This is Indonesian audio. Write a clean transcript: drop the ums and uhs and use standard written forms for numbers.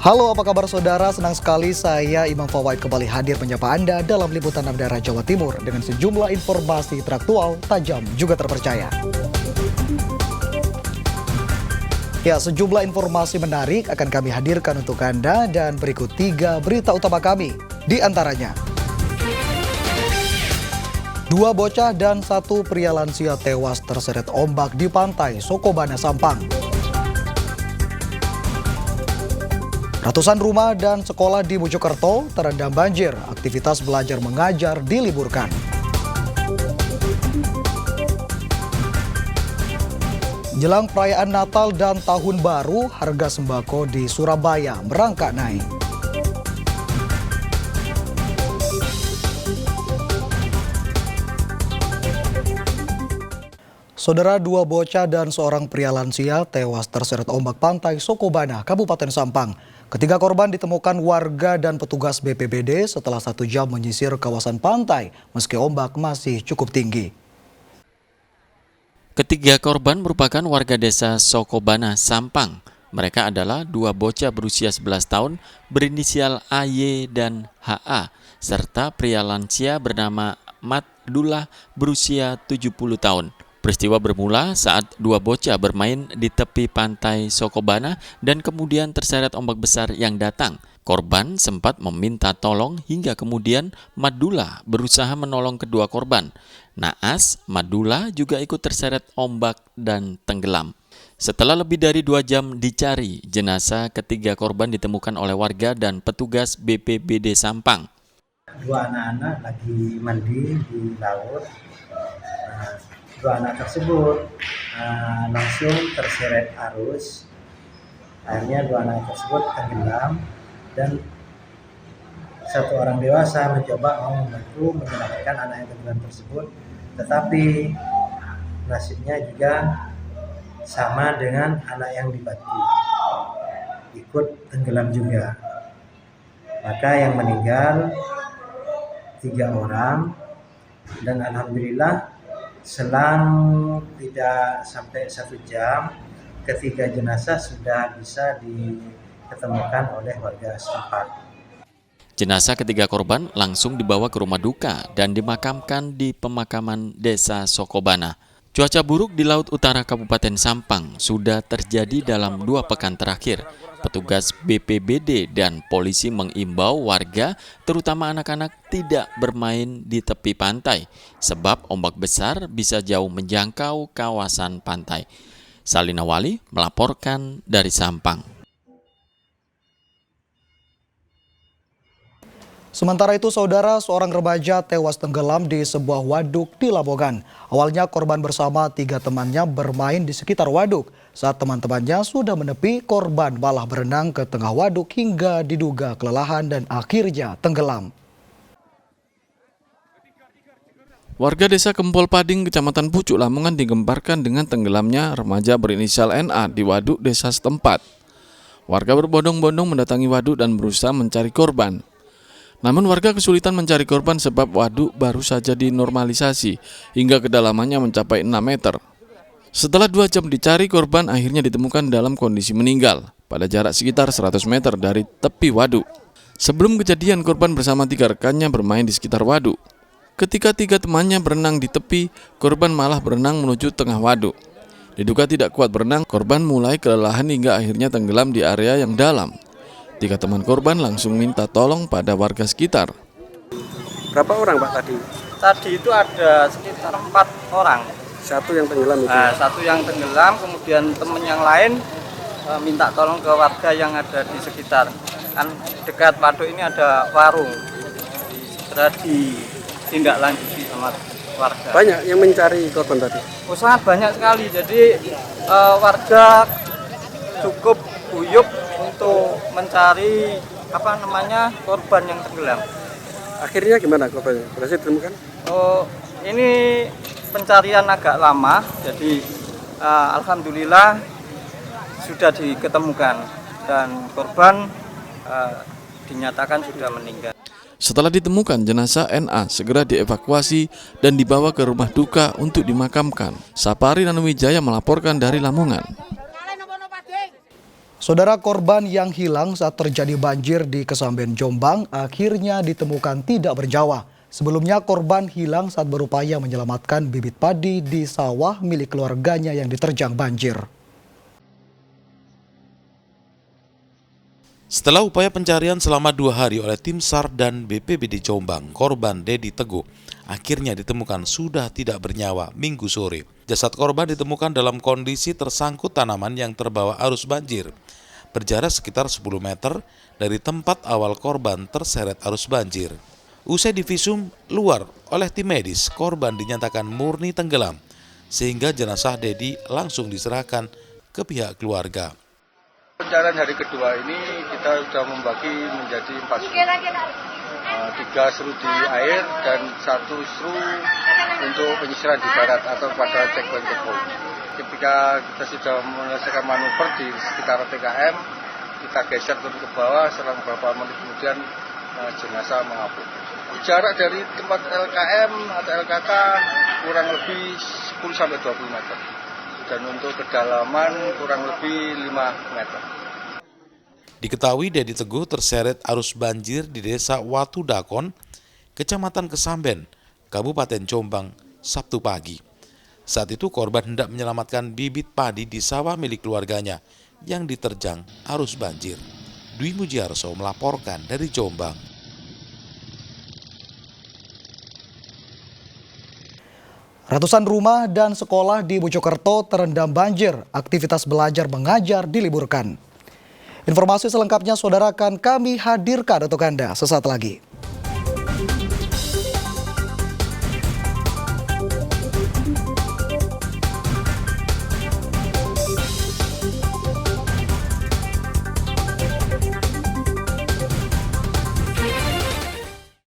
Halo, apa kabar saudara? Senang sekali saya Imam Fawaid kembali hadir menyapa Anda dalam liputan 6 daerah Jawa Timur dengan sejumlah informasi teraktual, tajam, juga terpercaya. Ya, sejumlah informasi menarik akan kami hadirkan untuk Anda dan berikut 3 berita utama kami. Di antaranya, 2 bocah dan 1 pria lansia tewas terseret ombak di pantai Sokobana, Sampang. Ratusan rumah dan sekolah di Mojokerto terendam banjir, aktivitas belajar mengajar diliburkan. Jelang perayaan Natal dan Tahun Baru, harga sembako di Surabaya merangkak naik. Saudara, 2 bocah dan seorang pria lansia tewas terseret ombak pantai Sokobana, Kabupaten Sampang. Ketiga korban ditemukan warga dan petugas BPBD setelah 1 jam menyisir kawasan pantai, meski ombak masih cukup tinggi. Ketiga korban merupakan warga desa Sokobana, Sampang. Mereka adalah 2 bocah berusia 11 tahun berinisial AY dan HA, serta pria lansia bernama Madullah berusia 70 tahun. Peristiwa bermula saat 2 bocah bermain di tepi pantai Sokobana dan kemudian terseret ombak besar yang datang. Korban sempat meminta tolong hingga kemudian Madullah berusaha menolong kedua korban. Naas, Madullah juga ikut terseret ombak dan tenggelam. Setelah lebih dari 2 jam dicari, jenazah ketiga korban ditemukan oleh warga dan petugas BPBD Sampang. 2 anak-anak lagi mandi di laut. 2 anak tersebut langsung terseret arus. Akhirnya 2 anak tersebut tenggelam dan 1 orang dewasa mencoba mau membantu menyelamatkan anak yang tenggelam tersebut, tetapi nasibnya juga sama dengan anak yang dibantu, ikut tenggelam juga. Maka yang meninggal 3 orang dan alhamdulillah selang tidak sampai 1 jam, ketiga jenazah sudah bisa diketemukan oleh warga setempat. Jenazah ketiga korban langsung dibawa ke rumah duka dan dimakamkan di pemakaman desa Sokobana. Cuaca buruk di laut utara Kabupaten Sampang sudah terjadi dalam 2 pekan terakhir. Petugas BPBD dan polisi mengimbau warga, terutama anak-anak, tidak bermain di tepi pantai, sebab ombak besar bisa jauh menjangkau kawasan pantai. Salina Wali melaporkan dari Sampang. Sementara itu, saudara, seorang remaja tewas tenggelam di sebuah waduk di Lamongan. Awalnya korban bersama 3 temannya bermain di sekitar waduk. Saat teman-temannya sudah menepi, korban malah berenang ke tengah waduk hingga diduga kelelahan dan akhirnya tenggelam. Warga desa Kempol Pading, Kecamatan Pucuk, Lamongan digemparkan dengan tenggelamnya remaja berinisial NA di waduk desa setempat. Warga berbondong-bondong mendatangi waduk dan berusaha mencari korban. Namun warga kesulitan mencari korban sebab waduk baru saja dinormalisasi hingga kedalamannya mencapai 6 meter. Setelah 2 jam dicari, korban akhirnya ditemukan dalam kondisi meninggal pada jarak sekitar 100 meter dari tepi waduk. Sebelum kejadian, korban bersama 3 rekannya bermain di sekitar waduk. Ketika 3 temannya berenang di tepi, korban malah berenang menuju tengah waduk. Diduga tidak kuat berenang, korban mulai kelelahan hingga akhirnya tenggelam di area yang dalam. 3 teman korban langsung minta tolong pada warga sekitar. Berapa orang Pak tadi? Tadi itu ada sekitar 4 orang. 1 yang tenggelam itu? 1 yang tenggelam, kemudian teman yang lain minta tolong ke warga yang ada di sekitar. Kan dekat waduk ini ada warung, segera ditindaklanjuti sama warga. Banyak yang mencari korban tadi? Oh, sangat banyak sekali, jadi warga cukup guyup untuk mencari korban yang tenggelam. Akhirnya gimana korbannya? Berhasil ditemukan? Oh, ini pencarian agak lama, jadi alhamdulillah sudah diketemukan dan korban dinyatakan sudah meninggal. Setelah ditemukan, jenazah NA segera dievakuasi dan dibawa ke rumah duka untuk dimakamkan. Sapari Nanuwijaya melaporkan dari Lamongan. Saudara, korban yang hilang saat terjadi banjir di Kesamben, Jombang akhirnya ditemukan tidak bernyawa. Sebelumnya korban hilang saat berupaya menyelamatkan bibit padi di sawah milik keluarganya yang diterjang banjir. Setelah upaya pencarian selama 2 hari oleh tim SAR dan BPBD Jombang, korban Dedi Teguh akhirnya ditemukan sudah tidak bernyawa Minggu sore. Jasad korban ditemukan dalam kondisi tersangkut tanaman yang terbawa arus banjir, berjarak sekitar 10 meter dari tempat awal korban terseret arus banjir. Usai divisum luar oleh tim medis, korban dinyatakan murni tenggelam, sehingga jenazah Dedi langsung diserahkan ke pihak keluarga. Pencarian hari kedua ini kita sudah membagi menjadi 4 seru. 3 seru di air dan 1 seru untuk penyisiran di darat atau pada checkpoint checkpoint. Ketika kita sudah menyelesaikan manuver di sekitar TKM, kita geser turun ke bawah, selang beberapa menit kemudian jenazah mengapung. Jarak dari tempat LKM atau LKK kurang lebih 10-20 meter. Dan untuk kedalaman kurang lebih 5 meter. Diketahui Dedi Teguh terseret arus banjir di desa Watu Dakon, Kecamatan Kesamben, Kabupaten Jombang, Sabtu pagi. Saat itu korban hendak menyelamatkan bibit padi di sawah milik keluarganya yang diterjang arus banjir. Dwi Mujiarso melaporkan dari Jombang. Ratusan rumah dan sekolah di Mojokerto terendam banjir. Aktivitas belajar mengajar diliburkan. Informasi selengkapnya saudara akan kami hadirkan untuk Anda sesaat lagi.